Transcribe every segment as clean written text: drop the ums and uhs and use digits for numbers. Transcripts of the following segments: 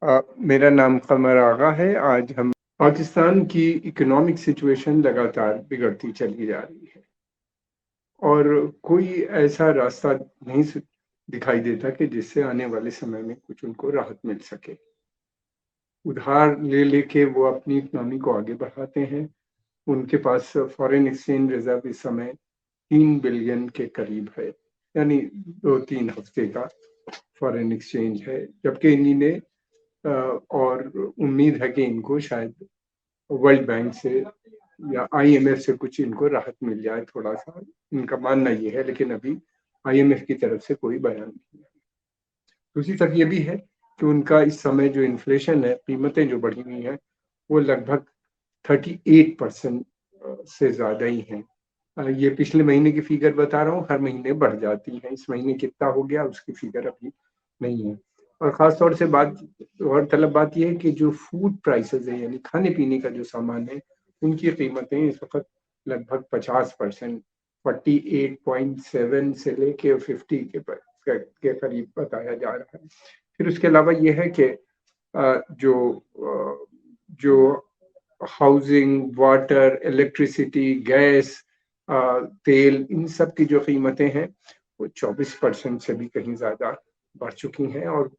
मेरा नाम कमर आगा है। आज हम पाकिस्तान की इकोनॉमिक सिचुएशन लगातार बिगड़ती चली जा रही है और कोई ऐसा रास्ता नहीं दिखाई देता कि जिससे आने वाले समय में कुछ उनको राहत मिल सके। उधार ले लेके वो अपनी इकोनॉमी को आगे बढ़ाते हैं। उनके पास फॉरेन एक्सचेंज रिजर्व इस समय 3 बिलियन के करीब है, यानी 2-3 हफ्ते का फॉरेन एक्सचेंज है, जबकि इन्हीं ने और उम्मीद है कि इनको शायद वर्ल्ड बैंक से या आईएमएफ से कुछ इनको राहत मिल जाए। थोड़ा सा इनका मानना ये है, लेकिन अभी आईएमएफ की तरफ से कोई बयान नहीं है। दूसरी तरफ ये भी है कि उनका इस समय जो इन्फ्लेशन है, कीमतें जो बढ़ी हुई हैं, वो लगभग 38% से ज़्यादा ही हैं। ये पिछले महीने की फिगर बता रहा हूँ, हर महीने बढ़ जाती हैं। इस महीने कितना हो गया उसकी फिगर अभी नहीं है। और ख़ास तौर से गौरतलब बात ये है कि जो फूड प्राइसेस है, यानी खाने पीने का जो सामान है, उनकी कीमतें इस वक्त लगभग 50%, 48.7 से लेके 50 के करीब बताया जा रहा है। फिर उसके अलावा ये है कि जो हाउसिंग, वाटर, इलेक्ट्रिसिटी, गैस, तेल, इन सब की जो कीमतें हैं वो 24% से भी कहीं ज़्यादा बढ़ चुकी हैं। और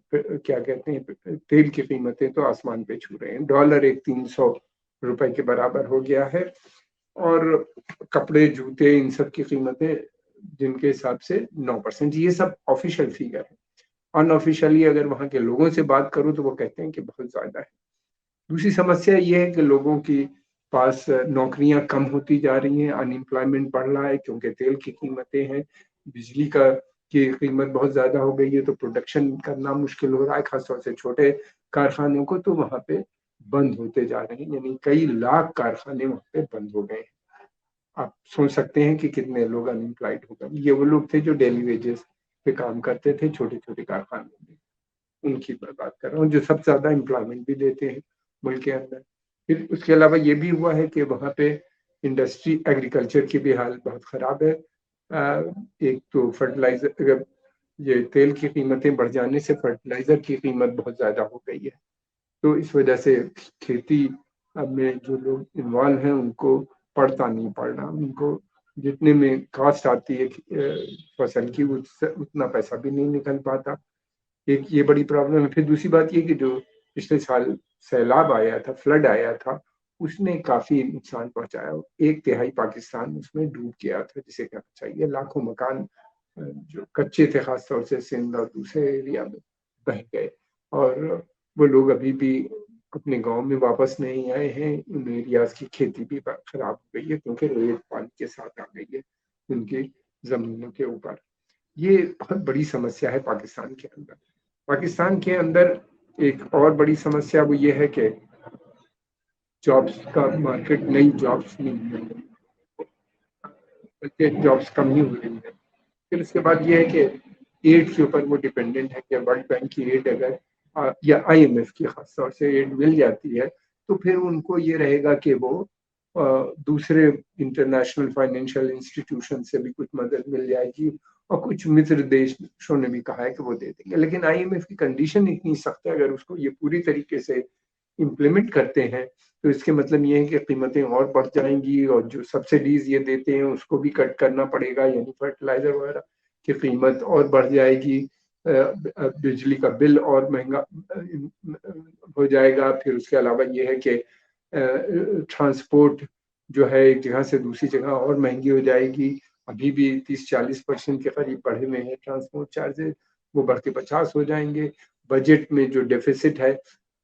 क्या कहते हैं, तेल की कीमतें तो आसमान पे छू रहे हैं। डॉलर एक 300 रुपए के बराबर हो गया है। और कपड़े, जूते, इन सब की कीमतें जिनके हिसाब से 9%, ये सब ऑफिशियल फिगर है। अनऑफिशियली अगर वहाँ के लोगों से बात करूँ तो वो कहते हैं कि बहुत ज़्यादा है। दूसरी समस्या ये है कि लोगों की पास नौकरियां कम होती जा रही हैं, अनएम्प्लॉयमेंट बढ़ रहा है क्योंकि तेल की कीमतें हैं, बिजली का की कीमत बहुत ज़्यादा हो गई है, तो प्रोडक्शन करना मुश्किल हो रहा है, खासतौर से छोटे कारखानों को। तो वहाँ पे बंद होते जा रहे हैं, यानी कई लाख कारखाने वहाँ पे बंद हो गए हैं। आप सोच सकते हैं कि कितने लोग अनएम्प्लॉयड हो गए। ये वो लोग थे जो डेली वेजेस पे काम करते थे छोटे छोटे कारखानों में, उनकी मैं बात कर रहा हूँ, जो सबसे ज़्यादा एम्प्लॉयमेंट भी देते हैं मुल्क के अंदर। फिर उसके अलावा ये भी हुआ है कि वहाँ पे इंडस्ट्री, एग्रीकल्चर की भी हालत बहुत ख़राब है। एक तो फर्टिलाइज़र, अगर ये तेल की कीमतें बढ़ जाने से फर्टिलाइज़र की कीमत बहुत ज़्यादा हो गई है, तो इस वजह से खेती में जो लोग इन्वॉल्व हैं उनको पड़ता नहीं पड़ रहा। उनको जितने में कॉस्ट आती है फसल की, उससे उतना पैसा भी नहीं निकल पाता। एक ये बड़ी प्रॉब्लम है। फिर दूसरी बात ये कि जो पिछले साल सैलाब आया था, फ्लड आया था, उसने काफ़ी नुकसान पहुँचाया। 1/3 पाकिस्तान उसमें डूब गया था, जिसे कहना चाहिए। लाखों मकान जो कच्चे थे, ख़ास तौर से सिंध और दूसरे एरिया में, बह गए। और वो लोग अभी भी अपने गाँव में वापस नहीं आए हैं। उन एरियाज़ की खेती भी खराब हो गई है क्योंकि रेत पानी के साथ आ गई है उनकी ज़मीनों के ऊपर। ये बहुत बड़ी समस्या है पाकिस्तान के अंदर। पाकिस्तान के अंदर एक और बड़ी समस्या वो ये है कि जॉब्स का मार्केट, नई जॉब्स नहीं मिल रही, बल्कि जॉब्स कम ही हो रही है। फिर उसके बाद ये है कि एड के ऊपर वो डिपेंडेंट है कि वर्ल्ड बैंक की एड अगर या आईएमएफ की खास तौर से एड मिल जाती है, तो फिर उनको ये रहेगा कि वो दूसरे इंटरनेशनल फाइनेंशियल इंस्टीट्यूशन से भी कुछ मदद मिल जाएगी। और कुछ मित्र देशों ने भी कहा है कि वो दे देंगे, लेकिन आईएमएफ की कंडीशन इतनी सख्त है, अगर उसको ये पूरी तरीके से इम्प्लीमेंट करते हैं तो इसके मतलब ये है कि कीमतें और बढ़ जाएंगी, और जो सब्सिडीज ये देते हैं उसको भी कट करना पड़ेगा, यानी फर्टिलाइजर वगैरह की कीमत और बढ़ जाएगी। बिजली का बिल और महंगा हो जाएगा। फिर उसके अलावा ये है कि ट्रांसपोर्ट जो है एक जगह से दूसरी जगह और महंगी हो जाएगी। अभी भी 30-40% के करीब बढ़े हुए हैं ट्रांसपोर्ट चार्जेस, वो बढ़ के 50 हो जाएंगे। बजट में जो डेफिसिट है,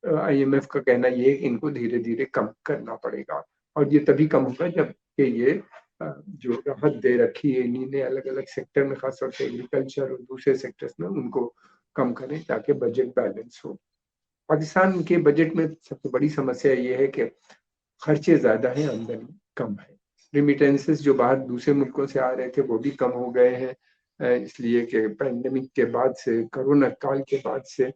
आईएमएफ का कहना ये है कि इनको धीरे धीरे कम करना पड़ेगा, और ये तभी कम होगा जब कि ये जो राहत दे रखी है इन्हीं ने अलग अलग सेक्टर में, खासतौर से एग्रीकल्चर और दूसरे सेक्टर्स में, उनको कम करें ताकि बजट बैलेंस हो। पाकिस्तान के बजट में सबसे बड़ी समस्या ये है कि खर्चे ज़्यादा हैं, आमदनी कम है। रिमिटेंसेस जो बाहर दूसरे मुल्कों से आ रहे थे वो भी कम हो गए हैं, इसलिए कि पैंडेमिक के बाद से, कोरोना काल के बाद से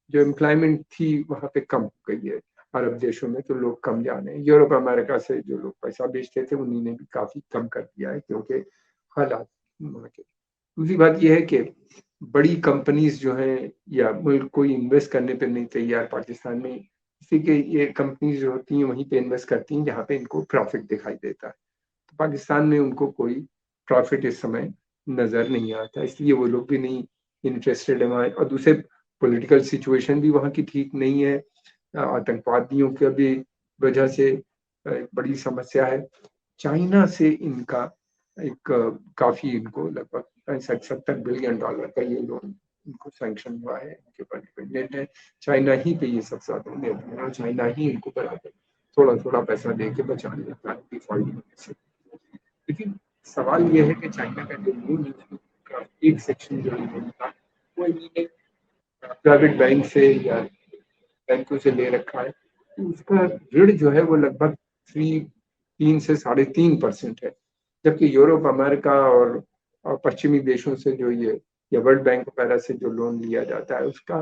जो एम्प्लॉयमेंट थी वहाँ पे कम हो गई है। अरब देशों में तो लोग कम जा रहे हैं। यूरोप अमेरिका से जो लोग पैसा बेचते थे उन्हीं ने भी काफ़ी कम कर दिया है क्योंकि हालात वहाँ के। दूसरी बात यह है कि बड़ी कंपनीज जो हैं या मुल्क कोई इन्वेस्ट करने पे नहीं तैयार पाकिस्तान में, इसी के ये कंपनीज जो होती हैं वहीं पे इन्वेस्ट करती हैं जहाँ पे इनको प्रॉफिट दिखाई देता है। तो पाकिस्तान में उनको कोई प्रॉफिट इस समय नजर नहीं आता, इसलिए वो लोग भी नहीं इंटरेस्टेड है वहाँ। और दूसरे पॉलिटिकल सिचुएशन भी वहाँ की ठीक नहीं है, आतंकवादियों की भी वजह से बड़ी समस्या है। चाइना से इनका एक काफी इनको लगभग 65-70 बिलियन डॉलर का ये लोन इनको सैंक्शन हुआ है, इनके ऊपर डिपेंडेंट है। चाइना ही पे ये सब ज्यादा निर्भर है और चाइना ही इनको बराबर थोड़ा थोड़ा पैसा दे के बचा लेता है डिफॉल्ट होने से। लेकिन सवाल ये है कि चाइना का जो लोन का एक सेक्शन जो है लोन का, वो इन्होंने प्राइवेट बैंक से या बैंकों से ले रखा है, तो उसका ऋण जो है वो लगभग 3 से 3.5% है। जबकि यूरोप, अमेरिका और पश्चिमी देशों से जो ये या वर्ल्ड बैंक वगैरह से जो लोन लिया जाता है उसका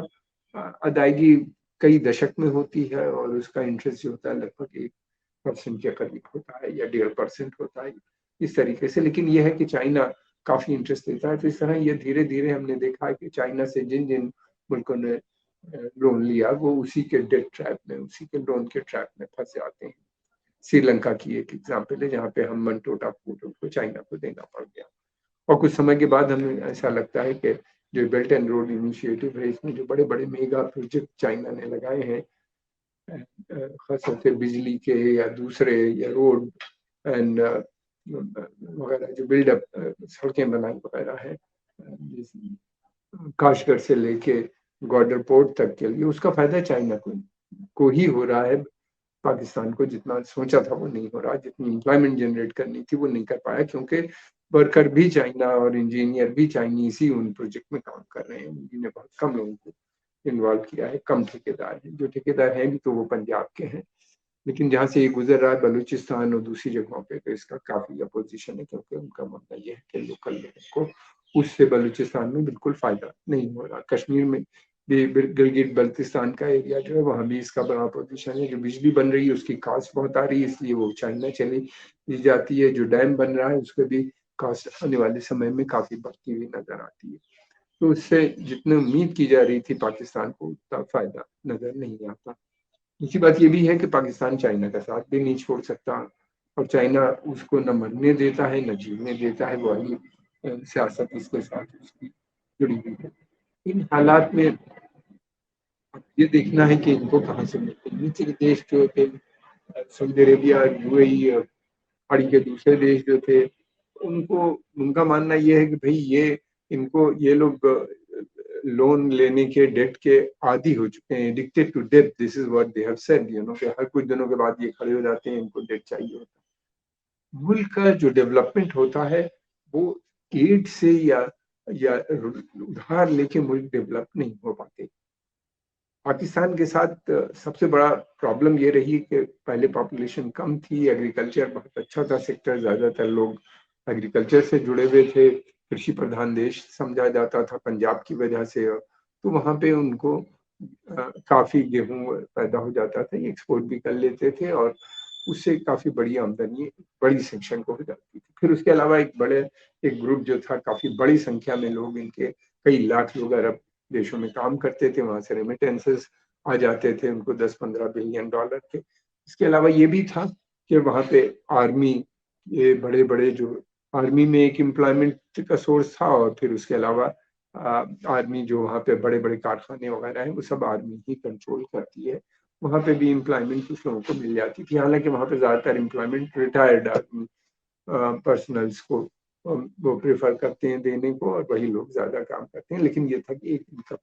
अदायगी कई दशक में होती है और उसका इंटरेस्ट जो होता है लगभग 1% के करीब होता है या 1.5% होता है, इस तरीके से। लेकिन यह है कि चाइना काफी इंटरेस्ट देता है, तो इस तरह ये धीरे धीरे हमने देखा है कि चाइना से जिन जिन मुल्कों ने लोन लिया वो उसी के डेट ट्रैप में, उसी के लोन के ट्रैप में फंस जाते हैं। श्रीलंका की एक एग्जाम्पल है जहाँ पे हम मनटोटा पोर्ट को चाइना को देना पड़ गया। और कुछ समय के बाद हमें ऐसा लगता है कि जो बेल्ट एंड रोड इनिशिएटिव है इसमें जो बड़े बड़े मेगा प्रोजेक्ट चाइना ने लगाए हैं, खासतौर से बिजली के या दूसरे या रोड एंड वगैरह जो बिल्डअप सड़कें बनाई वगैरह है, काशगर से लेके ग्वादर पोर्ट तक के लिए, उसका फायदा चाइना को ही हो रहा है। पाकिस्तान को जितना सोचा था वो नहीं हो रहा, जितनी एम्प्लॉयमेंट जनरेट करनी थी वो नहीं कर पाया, क्योंकि वर्कर भी चाइना और इंजीनियर भी चाइनीज ही उन प्रोजेक्ट में काम कर रहे हैं। उन्होंने बहुत कम लोगों को इन्वॉल्व किया है, कम ठेकेदार हैं, जो ठेकेदार हैं भी तो वो पंजाब के हैं। लेकिन जहाँ से ये गुजर रहा है बलूचिस्तान और दूसरी जगहों पे, तो इसका काफी अपोजिशन है, क्योंकि उनका मानना यह है कि लोकल लोगों को उससे बलूचिस्तान में बिल्कुल फायदा नहीं हो रहा। कश्मीर में भी गिलगित बल्तिस्तान का एरिया जो है वहाँ भी इसका बड़ा अपोजिशन है। जो बिजली बन रही है उसकी कास्ट बहुत आ रही है, इसलिए वो चाइना चली जाती है। जो डैम बन रहा है उसके भी कास्ट आने वाले समय में काफी बढ़ती हुई नजर आती है। तो उससे जितनी उम्मीद की जा रही थी पाकिस्तान को उतना फायदा नजर नहीं आता। दूसरी बात ये भी है कि पाकिस्तान चाइना का साथ भी नहीं छोड़ सकता, और चाइना उसको न मरने देता है न जीने देता है, वही सियासत इसके साथ उसकी जुड़ी हुई है। इन हालात में अब ये देखना है कि इनको कहाँ से मिलते हैं। नीचे के देश जो थे, सऊदी अरेबिया, यूएई, खाड़ी के दूसरे देश जो थे, उनको उनका मानना ये है कि भाई ये लोग लोन लेने के डेट के आदी हो चुके हैं, addicted to date, this is what they have said, कि हर कुछ दिनों के बाद ये खड़े हो जाते हैं, इनको डेट चाहिए होता है। मुल्क का जो डेवलपमेंट होता है वो एड से या उधार लेके मुल्क डेवलप नहीं हो पाते। पाकिस्तान के साथ सबसे बड़ा प्रॉब्लम ये रही कि पहले पॉपुलेशन कम थी, एग्रीकल्चर बहुत अच्छा था सेक्टर, ज्यादातर लोग एग्रीकल्चर से जुड़े हुए थे, कृषि प्रधान देश समझा जाता था पंजाब की वजह से। तो वहाँ पे उनको काफी गेहूं पैदा हो जाता था, ये एक्सपोर्ट भी कर लेते थे और उससे काफी बड़ी आमदनी बड़ी सेक्शन को हो जाती थी। फिर उसके अलावा एक ग्रुप जो था, काफी बड़ी संख्या में लोग, इनके कई लाख लोग अरब देशों में काम करते थे, वहां से रेमिटेंसेस आ जाते थे उनको 10-15 बिलियन डॉलर के। इसके अलावा ये भी था कि वहां पे आर्मी, ये बड़े बड़े जो आर्मी में एक एम्प्लॉयमेंट का सोर्स था, और फिर उसके अलावा आर्मी जो वहाँ पे बड़े बड़े कारखाने वगैरह हैं वो सब आर्मी ही कंट्रोल करती है। वहाँ पे भी एम्प्लॉयमेंट कुछ लोगों को मिल जाती थी, हालांकि वहाँ पे ज्यादातर एम्प्लॉयमेंट रिटायर्ड आर्मी पर्सनल्स को वो प्रेफर करते हैं देने को, और वही लोग ज्यादा काम करते हैं। लेकिन ये था कि एक इनकम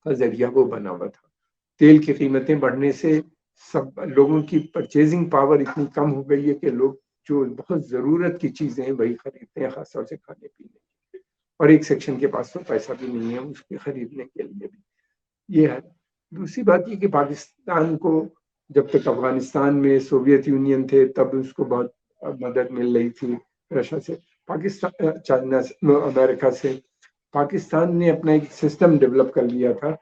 का जरिया वो बना हुआ था। तेल की कीमतें बढ़ने से सब लोगों की परचेजिंग पावर इतनी कम हो गई है कि लोग जो बहुत जरूरत की चीजें हैं वही खरीदते हैं, खासतौर से खाने पीने, और एक सेक्शन के पास तो पैसा भी नहीं है उसके खरीदने के लिए भी, ये है। दूसरी बात ये कि पाकिस्तान को जब तक अफगानिस्तान में सोवियत यूनियन थे तब उसको बहुत मदद मिल रही थी रशिया से, पाकिस्तान चाइना से, अमेरिका से। पाकिस्तान ने अपना एक सिस्टम डेवलप कर लिया था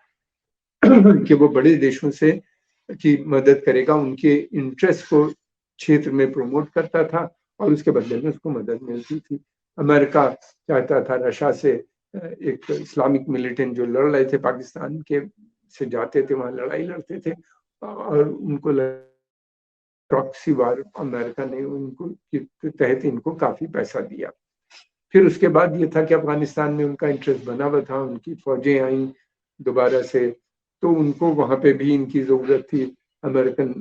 कि वो बड़े देशों से की मदद करेगा, उनके इंटरेस्ट को क्षेत्र में प्रमोट करता था और उसके बदले में उसको मदद मिलती थी। अमेरिका चाहता था रशिया से एक इस्लामिक मिलिटेंट जो लड़ रहे थे पाकिस्तान के से जाते थे, वहां लड़ाई लड़ते थे और उनको प्रॉक्सी वार अमेरिका ने उनको के तहत इनको काफी पैसा दिया। फिर उसके बाद ये था कि अफगानिस्तान में उनका इंटरेस्ट बना हुआ था, उनकी फौजें आई दोबारा से, तो उनको वहां पे भी इनकी जरूरत थी, अमेरिकन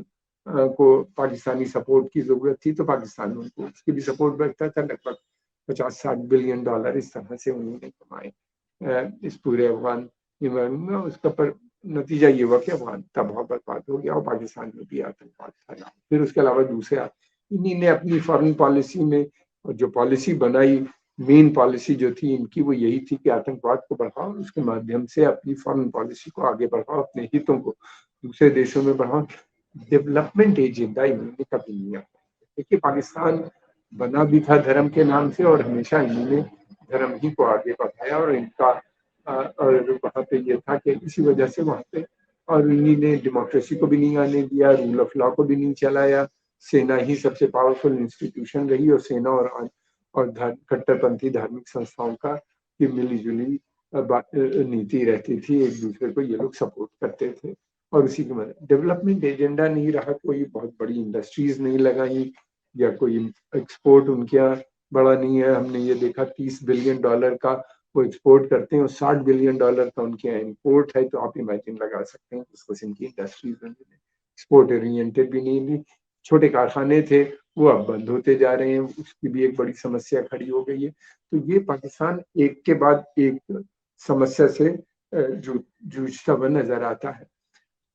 को पाकिस्तानी सपोर्ट की जरूरत थी, तो पाकिस्तान उनको उसकी भी सपोर्ट बैठता था। लगभग 50-60 बिलियन डॉलर इस तरह से उन्होंने कमाए इस पूरे अफगान में। उसका पर नतीजा ये हुआ कि अफगान तबाह बर्बाद हो गया और पाकिस्तान में भी आतंकवाद फैला। फिर उसके अलावा दूसरे इन्हीं ने अपनी फॉरेन पॉलिसी में जो पॉलिसी बनाई, मेन पॉलिसी जो थी इनकी वो यही थी कि आतंकवाद को बढ़ाओ, उसके माध्यम से अपनी फॉरेन पॉलिसी को आगे बढ़ाओ, अपने हितों को दूसरे देशों में बढ़ाओ। डेवलपमेंट एजेंडा इन्होंने कभी नहीं अपनाया। देखिए पाकिस्तान बना भी था धर्म के नाम से और हमेशा इन्होंने धर्म ही को आगे बढ़ाया और इनका और वहाँ पे ये था कि इसी वजह से वहाँ पे और इन्हीं ने डेमोक्रेसी को भी नहीं आने दिया, रूल ऑफ लॉ को भी नहीं चलाया। सेना ही सबसे पावरफुल इंस्टीट्यूशन रही और सेना और कट्टरपंथी धार्मिक संस्थाओं का ये मिली-जुली नीति रहती थी, एक दूसरे को ये लोग सपोर्ट करते थे और उसी की मदद। डेवलपमेंट एजेंडा नहीं रहा, कोई बहुत बड़ी इंडस्ट्रीज नहीं लगाई या कोई एक्सपोर्ट उनके यहाँ बड़ा नहीं है। हमने ये देखा 30 बिलियन डॉलर का वो एक्सपोर्ट करते हैं और 60 बिलियन डॉलर का उनके यहाँ इम्पोर्ट है, तो आप इमेजिन लगा सकते हैं किस किस्म की इंडस्ट्रीज एक्सपोर्ट ओरिएंटेड भी नहीं थी। छोटे कारखाने थे वो अब बंद होते जा रहे हैं, उसकी भी एक बड़ी समस्या खड़ी हो गई है। तो ये पाकिस्तान एक के बाद एक समस्या से जूझता हुआ नजर आता है।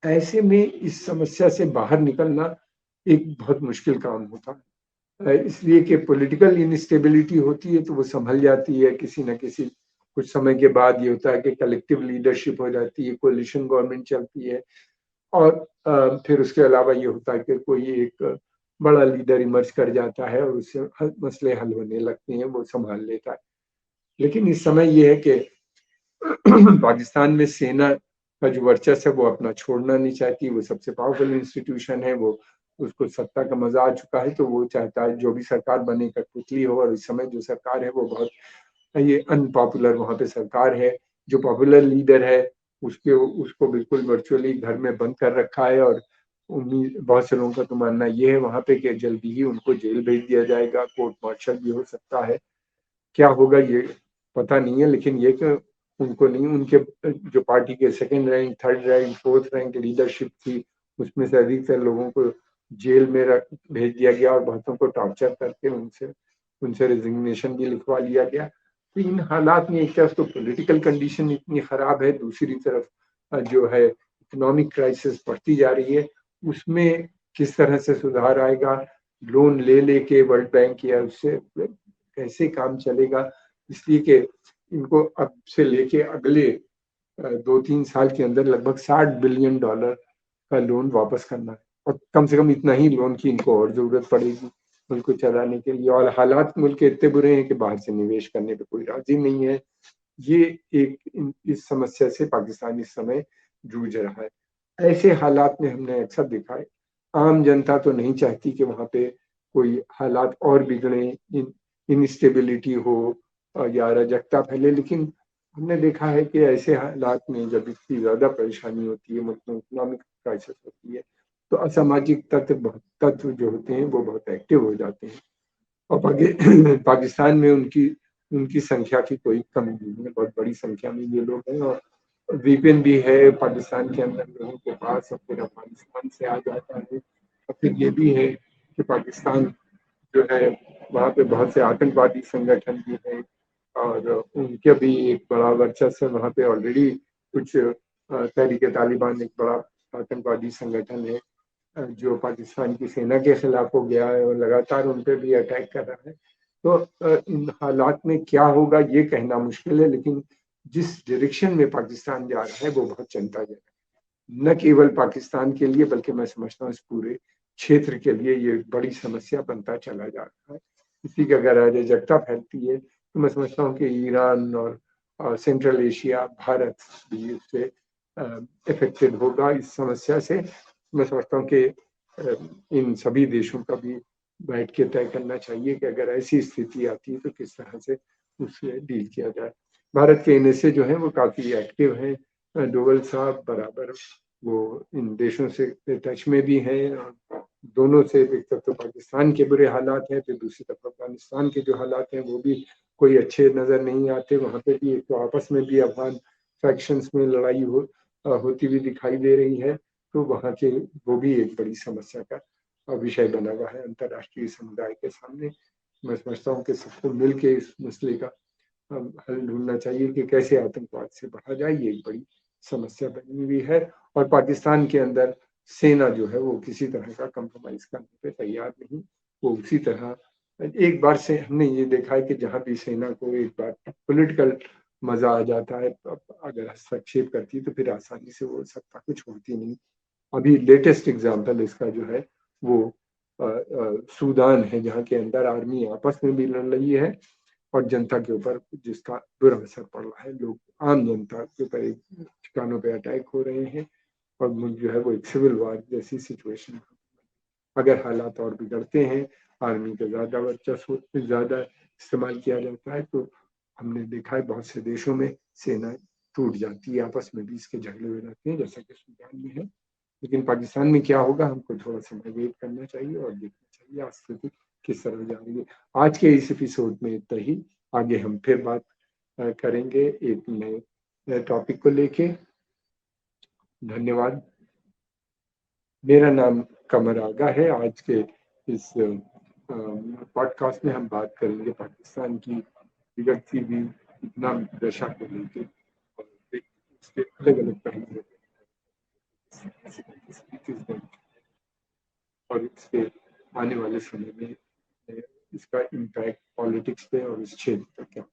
ऐसे में इस समस्या से बाहर निकलना एक बहुत मुश्किल काम होता है, इसलिए कि पॉलिटिकल इनस्टेबिलिटी होती है तो वो संभल जाती है किसी न किसी कुछ समय के बाद। ये होता है कि कलेक्टिव लीडरशिप हो जाती है, कोलिशन गवर्नमेंट चलती है और फिर उसके अलावा ये होता है कि कोई एक बड़ा लीडर इमर्ज कर जाता है और उससे मसले हल होने लगते हैं, वो संभाल लेता है। लेकिन इस समय ये है कि पाकिस्तान में सेना का जो वर्चस्व है वो अपना छोड़ना नहीं चाहती, वो सबसे पावरफुल इंस्टीट्यूशन है, वो उसको सत्ता का मजा आ चुका है, तो वो चाहता है जो भी सरकार बने कठपुतली हो। और इस समय जो सरकार है वो बहुत ये अनपॉपुलर वहाँ पे सरकार है। जो पॉपुलर लीडर है उसके उसको बिल्कुल वर्चुअली घर में बंद कर रखा है और उम्मीद बहुत से लोगों का तो मानना ये है वहाँ पे कि जल्दी ही उनको जेल भेज दिया जाएगा, कोर्ट मार्शल भी हो सकता है। क्या होगा ये पता नहीं है, लेकिन ये कि उनको नहीं, उनके जो पार्टी के second rank, third rank, fourth rank leadership थी उसमें से अधिकतर लोगों को जेल में भेज दिया गया और बहुतों को टॉर्चर करके उनसे उनसे रिजिग्नेशन भी लिखवा लिया गया। तो इन हालात में एक तरफ तो पॉलिटिकल कंडीशन इतनी खराब है, दूसरी तरफ जो है इकोनॉमिक क्राइसिस बढ़ती जा रही है, उसमें किस तरह से सुधार आएगा, लोन ले लेके वर्ल्ड बैंक या उससे कैसे काम चलेगा। इसलिए कि इनको अब से लेके अगले 2-3 साल के अंदर लगभग 60 बिलियन डॉलर का लोन वापस करना है और कम से कम इतना ही लोन की इनको और जरूरत पड़ेगी मुल्क को चलाने के लिए। और हालात मुल्क के इतने बुरे हैं कि बाहर से निवेश करने पे कोई राजी नहीं है। ये एक इस समस्या से पाकिस्तान इस समय जूझ रहा है। ऐसे हालात में हमने अक्सर देखा है आम जनता तो नहीं चाहती कि वहाँ पे कोई हालात और बिगड़े, इनस्टेबिलिटी हो या अराजकता फैले, लेकिन हमने देखा है कि ऐसे हालात में जब इतनी ज्यादा परेशानी होती है, मतलब इकोनॉमिक क्राइसिस होती है, तो असामाजिक तत्व जो होते हैं वो बहुत एक्टिव हो जाते हैं और पाकिस्तान में उनकी उनकी संख्या की कोई कमी नहीं है, बहुत बड़ी संख्या में ये लोग हैं और वीपीएन भी है पाकिस्तान के अंदर लोगों के पास और फिर अफगानिस्तान से आ जाता है। और फिर ये भी है कि पाकिस्तान जो है वहाँ पे बहुत से आतंकवादी संगठन भी हैं और उनके भी एक बड़ा वर्चस्व है वहाँ पे। ऑलरेडी कुछ तहरीक तालिबान एक बड़ा आतंकवादी संगठन है जो पाकिस्तान की सेना के खिलाफ हो गया है और लगातार उन पर भी अटैक कर रहा है। तो इन हालात में क्या होगा ये कहना मुश्किल है, लेकिन जिस डायरेक्शन में पाकिस्तान जा रहा है वो बहुत चिंताजनक है, न केवल पाकिस्तान के लिए बल्कि मैं समझता हूँ इस पूरे क्षेत्र के लिए ये बड़ी समस्या बनता चला जा रहा है। इसी की अगर अराजकता फैलती है तो मैं समझता हूँ कि ईरान और सेंट्रल एशिया, भारत भी इससे इफेक्टेड होगा इस समस्या से। मैं समझता हूँ कि इन सभी देशों का भी बैठ के तय करना चाहिए कि अगर ऐसी स्थिति आती है तो किस तरह से उससे डील किया जाए। भारत के एनएसए जो है वो काफ़ी एक्टिव हैं। डोवल साहब बराबर वो इन देशों से टच में भी हैं, और दोनों से एक तरफ तो पाकिस्तान के बुरे हालात हैं, फिर दूसरी तरफ अफगानिस्तान के जो हालात हैं वो भी कोई अच्छे नज़र नहीं आते। वहाँ पे भी एक तो आपस में भी अफगान फैक्शंस में लड़ाई होती हुई दिखाई दे रही है। तो वहाँ के वो भी एक बड़ी समस्या का विषय बना हुआ है अंतर्राष्ट्रीय समुदाय के सामने। मैं समझता हूँ कि सबको मिल के इस मसले का हल ढूंढना चाहिए कि कैसे आतंकवाद से बढ़ा जाए। ये एक बड़ी समस्या बनी हुई है, और पाकिस्तान के अंदर सेना जो है वो किसी तरह का कंप्रोमाइज करने पे तैयार नहीं। वो उसी तरह एक बार से हमने ये देखा है कि जहां भी सेना को एक बार पॉलिटिकल मजा आ जाता है, अगर हस्तक्षेप करती है तो फिर आसानी से वो सत्ता को छोड़ती नहीं। अभी लेटेस्ट एग्जाम्पल इसका जो है वो सूडान है, जहाँ के अंदर आर्मी आपस में भी लड़ रही है और जनता के ऊपर जिसका बुरा असर पड़ रहा है। लोग, आम जनता के ऊपर एक ठिकानों पे अटैक हो रहे हैं, और मुल्क जो है वो एक सिविल वार जैसी सिचुएशन, अगर हालात और बिगड़ते हैं, आर्मी का ज्यादा वर्चस्व ज्यादा इस्तेमाल किया जाता है, तो हमने देखा है बहुत से देशों में सेना टूट जाती है, आपस में भी इसके झगड़े हो जाते हैं, जैसा कि सूडान में है। लेकिन पाकिस्तान में क्या होगा, हमको थोड़ा समय वेट करना चाहिए और देखना चाहिए आज स्थिति किस तरह जा रही है। आज के इस एपिसोड में इतना ही। आगे हम फिर बात करेंगे एक नए टॉपिक को लेके। धन्यवाद। मेरा नाम कमर आगा है। आज के इस पॉडकास्ट में हम बात करेंगे पाकिस्तान की बिगड़ती हुई नाम दशा को लेके, और इसके अलग अलग पहलू और इसके आने वाले समय में इसका इम्पैक्ट पॉलिटिक्स पे और इस क्षेत्र पे क्या